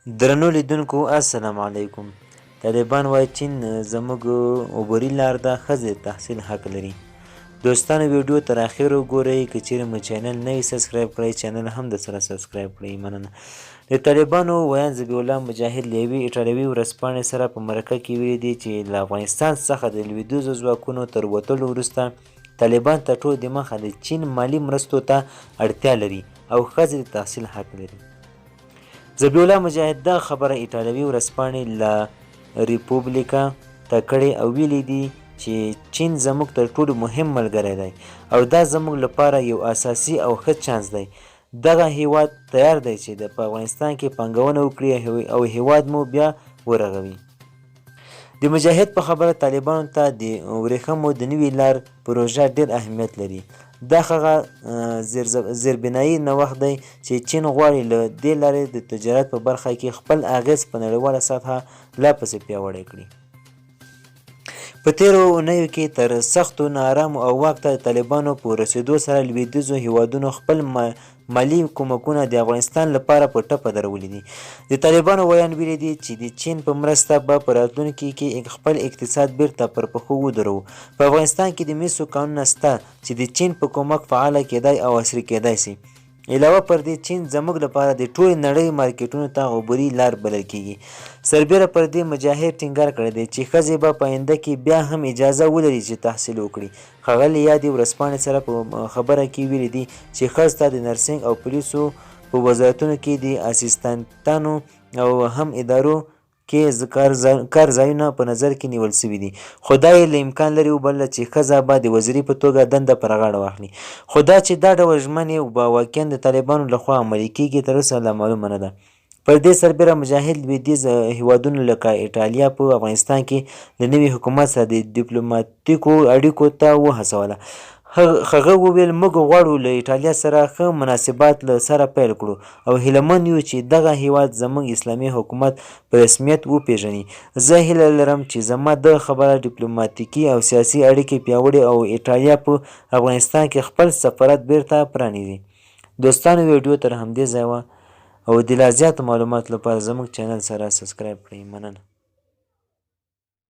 درنو لیدونکو السلام علیکم. طالبان وایي چین زموږ عبوري لار ده، ښځې د تحصیل حق لري. دوستانو ویډیو تر اخره وګورئ. که چیرې مو چینل نه وي سبسکرایب کړی چینل هم درسره سبسکرایب کړئ. مننه. د طالبانو ویاند ذبیح الله مجاهد له یوې ایټالوي ورځپاڼې سره په مرکه کې ویلي دي چې له افغانستان څخه د لویدیځو ځواکونو تر وتلو وروسته طالبان تر ټولو دمخه د چین مالي مرستو ته اړتیا لري او ښځې د تحصیل حق لري. ذبیح الله مجاهد دا خبره ایټالوي ورځپاڼې لا ریپوبلیکا ته کړې او ویلي دي چې چین زموږ تر ټولو مهم ملګری دی او دا زموږ لپاره یو اساسي او ښه چانس دی. دغه هیواد تیار دی چې په افغانستان کې پانګونه وکړي او هیواد مو بیا ورغوي. د مجاهد په خبره طالبانو ته د ورېښمو د نوې لار پروژه ډېر اهمیت لري. دا هغه زیربنایي نوښت دی چې چین غواړي له دې لارې د تجارت په برخه کې خپل اغیز په نړیواله سطحه لا پسې پیاوړی کړي. په تیرو اونیو کې تر سختو نارامو او واک ته د طالبانو په رسېدو سره لویدیځو هیوادونو خپل مالي کومکونه د افغانستان لپاره په ټپه درولي دي. د طالبانو ویاند ویلي دي چې د چین په مرسته به په راتلونکي کې خپل اقتصاد بیرته پر پښو ودرو. په افغانستان کې د مسو کانونه شته چې د چین په کومک فعاله کېدای او عصري کېدای شي. علاوه پر دې چین زموږ لپاره د ټولې نړۍ مارکیټونو ته عبوري لار بلل کېږي. سربیره پر دې مجاهد ټینګار کړی دی چې ښځې به په آینده کې بیا هم اجازه ولري چې تحصیل وکړي. ښاغلي یادې ورځپاڼې سره په خبره کې ویلي دي چې ښځو ته د نرسنګ او پولیسو په وزارتونو کې د اسیستانتانو او هم ادارو کې کار ځایونه په نظر کې نیول شوي دي. خو دا یې له امکان لري وبلله چې ښځه به د وزیرې په توګه دنده پر غاړه واخلي. خو دا چې دا ډول ژمنې به واقعا د طالبانو لخوا عملي کېږي تر اوسه لا معلومه نه ده. پر دې سربیره مجاهد لویدیځ هیوادونو لکه ایټالیا په افغانستان کې د نوي حکومت سره د ډیپلوماتیکو اړیکو ته وهڅوله. هغه وویل موږ غواړو له ایټالیا سره ښه مناسبات له سره پیل کړو او هیله مند یو چې دغه هیواد زموږ اسلامي حکومت په رسمیت وپیژني. زه هیله لرم چې زما د خبره ډیپلوماتیکي او سیاسي اړیکې پیاوړې او ایټالیا په افغانستان کې خپل سفارت بیرته پرانیزي. دوستانو ویډیو تر همدې ځایه او د لا زیاتو معلوماتو لپاره زموږ چینل سره سبسکرایب کړئ. مننه.